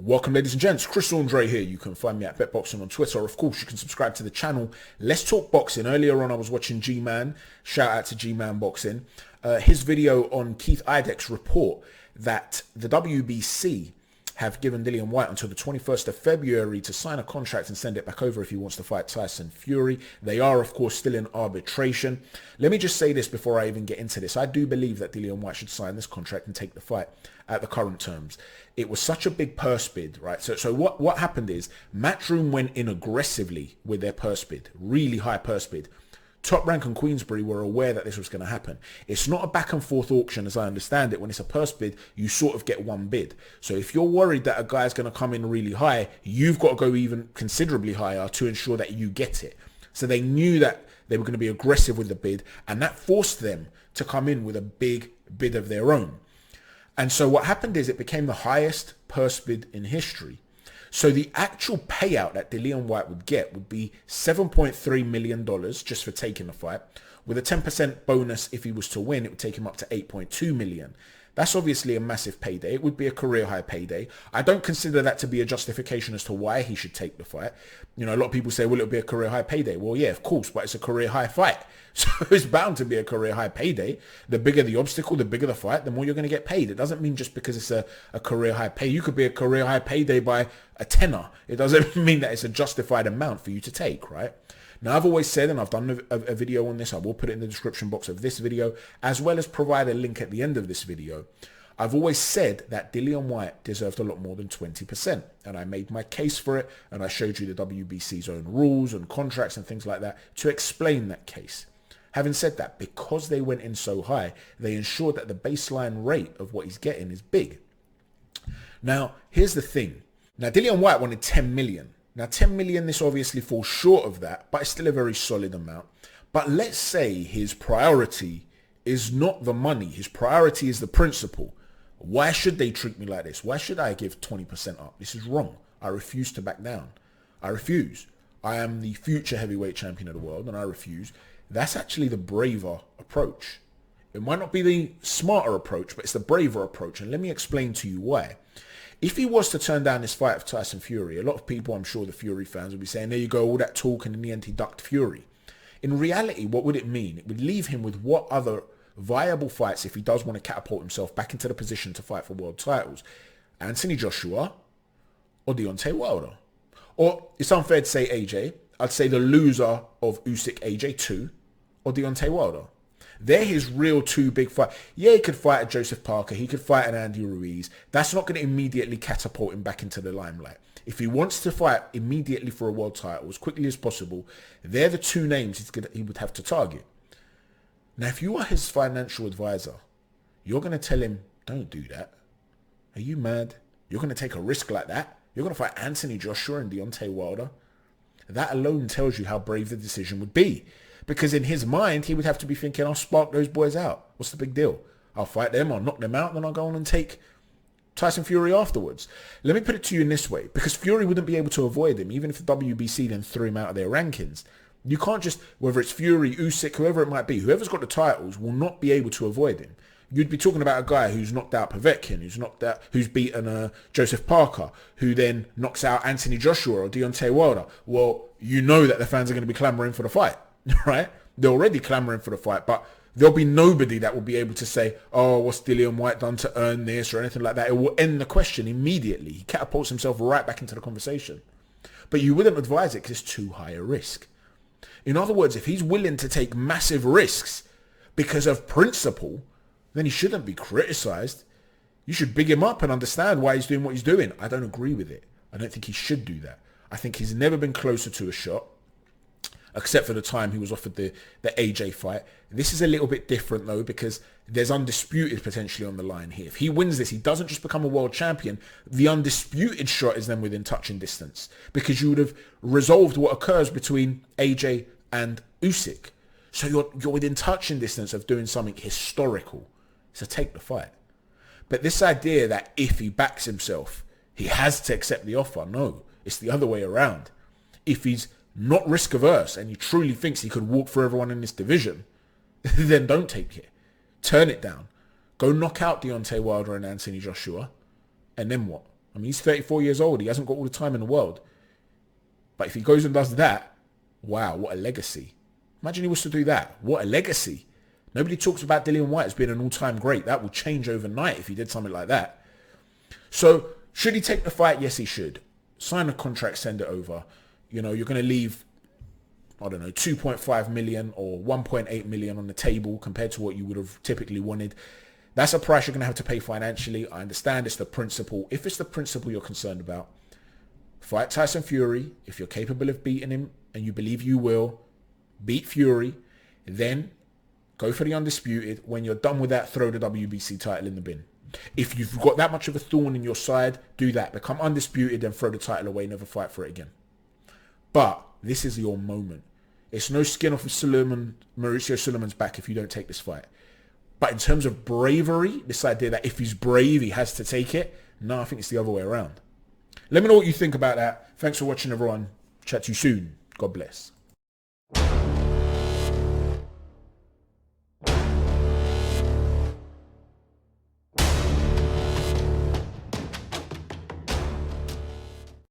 Welcome, ladies and gents. Chris Andre here. You can find me at BetBoxing on Twitter. Of course, you can subscribe to the channel. Let's talk boxing. Earlier on, I was watching G-Man. Shout out to G-Man Boxing. His video on Keith Idek's report that the WBC have given Dillian Whyte until the 21st of February to sign a contract and send it back over if he wants to fight Tyson Fury. They are, of course, still in arbitration. Let me just say this before I even get into this. I do believe that Dillian Whyte should sign this contract and take the fight at the current terms. It was such a big purse bid, right? So what happened is Matchroom went in aggressively with their purse bid, really high purse bid. Top Rank and Queensberry were aware that this was going to happen. It's not a back and forth auction as I understand it. When it's a purse bid, you sort of get one bid. So if you're worried that a guy's going to come in really high, you've got to go even considerably higher to ensure that you get it. So they knew that they were going to be aggressive with the bid, and that forced them to come in with a big bid of their own. And so what happened is it became the highest purse bid in history. So the actual payout that Dillian Whyte would get would be $7.3 million just for taking the fight. With a 10% bonus if he was to win, it would take him up to $8.2 million. That's obviously a massive payday. It would be a career high payday. I don't consider that to be a justification as to why he should take the fight. You know, a lot of people say, will it be a career high payday? Well, yeah, of course, but it's a career high fight. So it's bound to be a career high payday. The bigger the obstacle, the bigger the fight, the more you're going to get paid. It doesn't mean just because it's a career high pay. You could be a career high payday by a tenner. It doesn't mean that it's a justified amount for you to take, right? Now, I've always said, and I've done a video on this, I will put it in the description box of this video, as well as provide a link at the end of this video. I've always said that Dillian Whyte deserved a lot more than 20%. And I made my case for it, and I showed you the WBC's own rules and contracts and things like that to explain that case. Having said that, because they went in so high, they ensured that the baseline rate of what he's getting is big. Now, here's the thing. Now, Dillian Whyte wanted 10 million. Now, 10 million, this obviously falls short of that, but it's still a very solid amount. But let's say his priority is not the money. His priority is the principle. Why should they treat me like this? Why should I give 20% up? This is wrong. I refuse to back down. I refuse. I am the future heavyweight champion of the world, and I refuse. That's actually the braver approach. It might not be the smarter approach, but it's the braver approach. And let me explain to you why. If he was to turn down this fight of Tyson Fury, a lot of people, I'm sure the Fury fans would be saying, there you go, all that talk, and in the end he ducked Fury. In reality, what would it mean? It would leave him with what other viable fights if he does want to catapult himself back into the position to fight for world titles? Anthony Joshua or Deontay Wilder? Or it's unfair to say AJ. I'd say the loser of Usyk AJ 2 or Deontay Wilder. They're his real two big fights. Yeah, he could fight a Joseph Parker. He could fight an Andy Ruiz. That's not going to immediately catapult him back into the limelight. If he wants to fight immediately for a world title as quickly as possible, they're the two names he would have to target. Now, if you are his financial advisor, you're going to tell him, don't do that. Are you mad? You're going to take a risk like that? You're going to fight Anthony Joshua and Deontay Wilder? That alone tells you how brave the decision would be. Because in his mind, he would have to be thinking, I'll spark those boys out. What's the big deal? I'll fight them, I'll knock them out, then I'll go on and take Tyson Fury afterwards. Let me put it to you in this way. Because Fury wouldn't be able to avoid him, even if the WBC then threw him out of their rankings. You can't just, whether it's Fury, Usyk, whoever it might be, whoever's got the titles will not be able to avoid him. You'd be talking about a guy who's knocked out Povetkin, who's beaten Joseph Parker, who then knocks out Anthony Joshua or Deontay Wilder. Well, you know that the fans are going to be clamoring for the fight. Right? They're already clamoring for the fight, but there'll be nobody that will be able to say, oh, what's Dillian Whyte done to earn this or anything like that. It will end the question immediately. He catapults himself right back into the conversation. But you wouldn't advise it because it's too high a risk. In other words, if he's willing to take massive risks because of principle, then he shouldn't be criticized. You should big him up and understand why he's doing what he's doing. I don't agree with it. I don't think he should do that. I think he's never been closer to a shot, except for the time he was offered the AJ fight. This is a little bit different, though, because there's undisputed potentially on the line here. If he wins this, he doesn't just become a world champion. The undisputed shot is then within touching distance, because you would have resolved what occurs between AJ and Usyk. So you're within touching distance of doing something historical. So take the fight. But this idea that if he backs himself, he has to accept the offer. No, it's the other way around. If he's not risk averse and he truly thinks he could walk through everyone in this division, then don't take it. Turn it down. Go knock out Deontay Wilder and Anthony Joshua, and then what? I mean, he's 34 years old. He hasn't got all the time in the world. But if he goes and does that, wow, what a legacy. Imagine he was to do that. What a legacy. Nobody talks about Dillian Whyte as being an all-time great. That will change overnight if he did something like that. So should he take the fight? Yes, he should. Sign a contract, send it over. You know, you're going to leave, I don't know, 2.5 million or 1.8 million on the table compared to what you would have typically wanted. That's a price you're going to have to pay financially. I understand it's the principle. If it's the principle you're concerned about, fight Tyson Fury. If you're capable of beating him and you believe you will, beat Fury. Then go for the undisputed. When you're done with that, throw the WBC title in the bin. If you've got that much of a thorn in your side, do that. Become undisputed, then throw the title away. Never fight for it again. But this is your moment. It's no skin off of Mauricio Sulaimán's back if you don't take this fight. But in terms of bravery, this idea that if he's brave, he has to take it. No, I think it's the other way around. Let me know what you think about that. Thanks for watching, everyone. Chat to you soon. God bless.